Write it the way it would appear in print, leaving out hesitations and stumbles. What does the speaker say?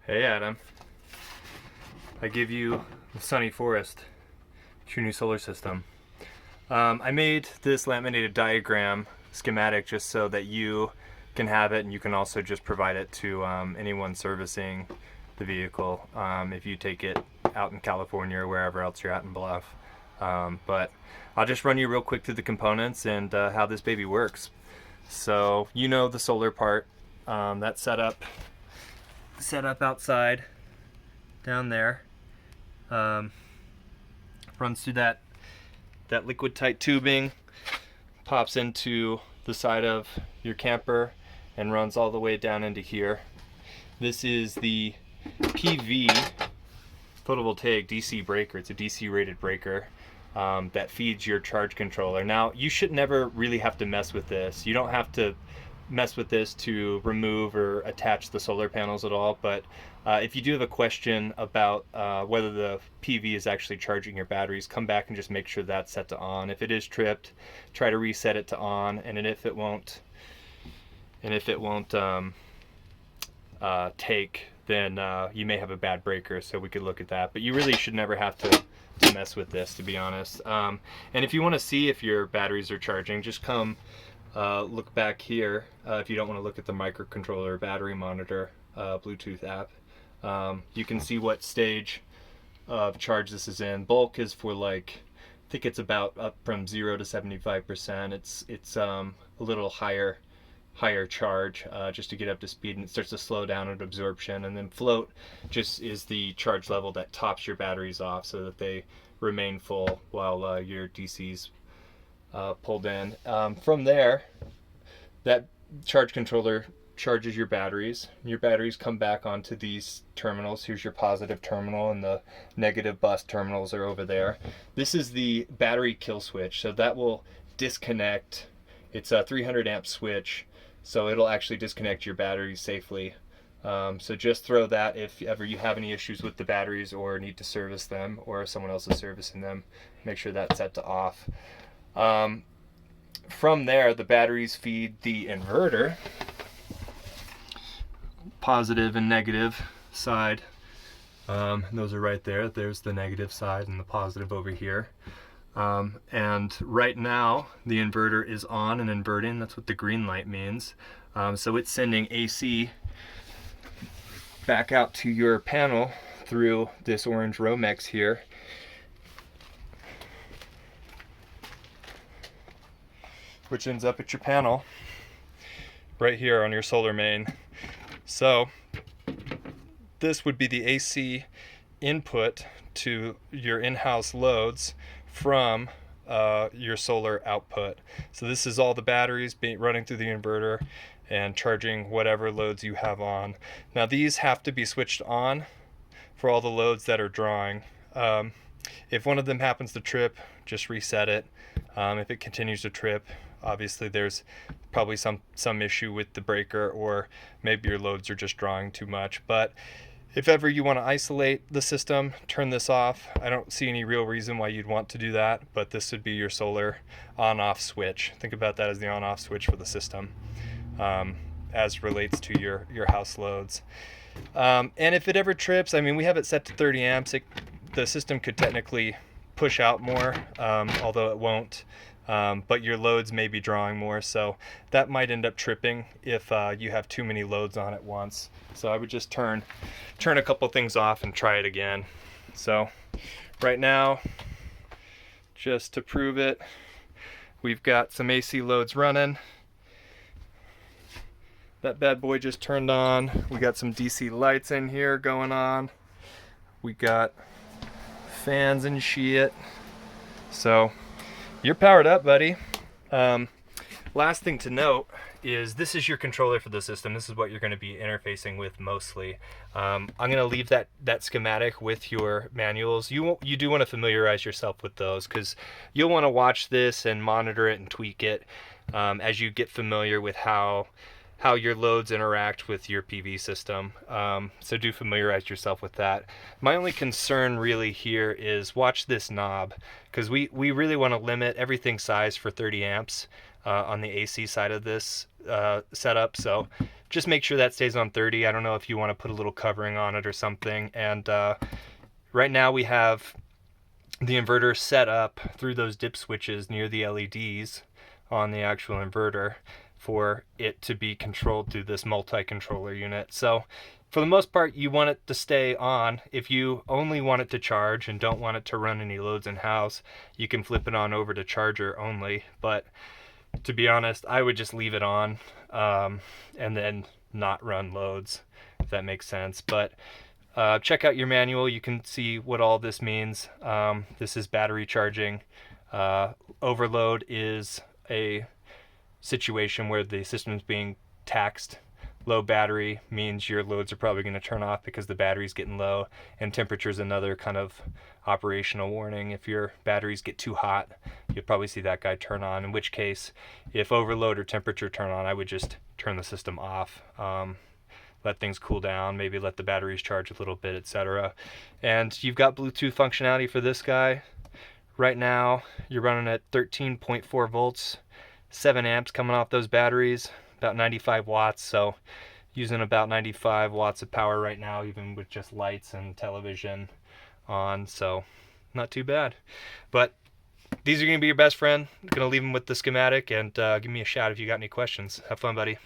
Hey Adam, I give you the sunny Forrest, your new solar system. I made this laminated diagram schematic just so that you can have it, and you can also just provide it to anyone servicing the vehicle if you take it out in California or wherever else you're at in Bluff. But I'll just run you real quick through the components and how this baby works. So you know the solar part, that's set up outside down there. Runs through that liquid tight tubing, pops into the side of your camper, and runs all the way down into here. This is the PV photovoltaic DC breaker. It's a DC rated breaker that feeds your charge controller. Now, you should never really have to mess with this. You don't have to mess with this to remove or attach the solar panels at all, but if you do have a question about whether the PV is actually charging your batteries, come back and just make sure that's set to on. If it is tripped, try to reset it to on, and if it won't take, then you may have a bad breaker, so we could look at that. But you really should never have to mess with this, to be honest. And if you want to see if your batteries are charging, just come look back here. If you don't want to look at the microcontroller battery monitor Bluetooth app, you can see what stage of charge this is in. Bulk is for, like, I think it's about up from 0 to 75%. It's a little higher charge just to get up to speed, and it starts to slow down at absorption. And then float just is the charge level that tops your batteries off so that they remain full while your DC's pulled in. From there, that charge controller charges your batteries. Your batteries come back onto these terminals. Here's your positive terminal, and the negative bus terminals are over there. This is the battery kill switch, so that will disconnect. It's a 300 amp switch, so it'll actually disconnect your batteries safely. So just throw that if ever you have any issues with the batteries or need to service them, or if someone else is servicing them, make sure that's set to off. From there, the batteries feed the inverter, positive and negative side. Those are right there. There's the negative side and the positive over here. And right now the inverter is on and inverting. That's what the green light means. So it's sending AC back out to your panel through this orange Romex here. Which ends up at your panel right here on your solar main. So this would be the AC input to your in-house loads from your solar output. So this is all the batteries running through the inverter and charging whatever loads you have on. Now these have to be switched on for all the loads that are drawing. If one of them happens to trip, just reset it. If it continues to trip, obviously there's probably some issue with the breaker, or maybe your loads are just drawing too much. But if ever you want to isolate the system, turn this off. I don't see any real reason why you'd want to do that, but this would be your solar on-off switch. Think about that as the on-off switch for the system, as relates to your house loads. And if it ever trips, I mean, we have it set to 30 amps. The system could technically push out more, although it won't. But your loads may be drawing more, so that might end up tripping if you have too many loads on at once. So I would just turn a couple things off and try it again. So right now, just to prove it, we've got some AC loads running. That bad boy just turned on. We got some DC lights in here going on. We got fans and shit. So you're powered up, buddy. Last thing to note is this is your controller for the system. This is what you're going to be interfacing with mostly. I'm going to leave that schematic with your manuals. You do want to familiarize yourself with those, because you'll want to watch this and monitor it and tweak it as you get familiar with how your loads interact with your PV system. So do familiarize yourself with that. My only concern really here is watch this knob, because we really want to limit everything size for 30 amps on the AC side of this setup. So just make sure that stays on 30. I don't know if you want to put a little covering on it or something. And right now we have the inverter set up through those dip switches near the LEDs on the actual inverter for it to be controlled through this multi-controller unit. So for the most part, you want it to stay on. If you only want it to charge and don't want it to run any loads in house, you can flip it on over to charger only. But to be honest, I would just leave it on and then not run loads, if that makes sense. But check out your manual. You can see what all this means. This is battery charging. Overload is a situation where the system's being taxed. Low battery means your loads are probably going to turn off because the battery's getting low, and temperature is another kind of operational warning. If your batteries get too hot, you'll probably see that guy turn on, in which case if overload or temperature turn on, I would just turn the system off. Let things cool down, maybe let the batteries charge a little bit, etc. And you've got Bluetooth functionality for this guy. Right now you're running at 13.4 volts, 7 amps coming off those batteries, about 95 watts, so using about 95 watts of power right now, even with just lights and television on, so not too bad. But these are going to be your best friend. I'm going to leave them with the schematic, and give me a shout if you got any questions. Have fun, buddy.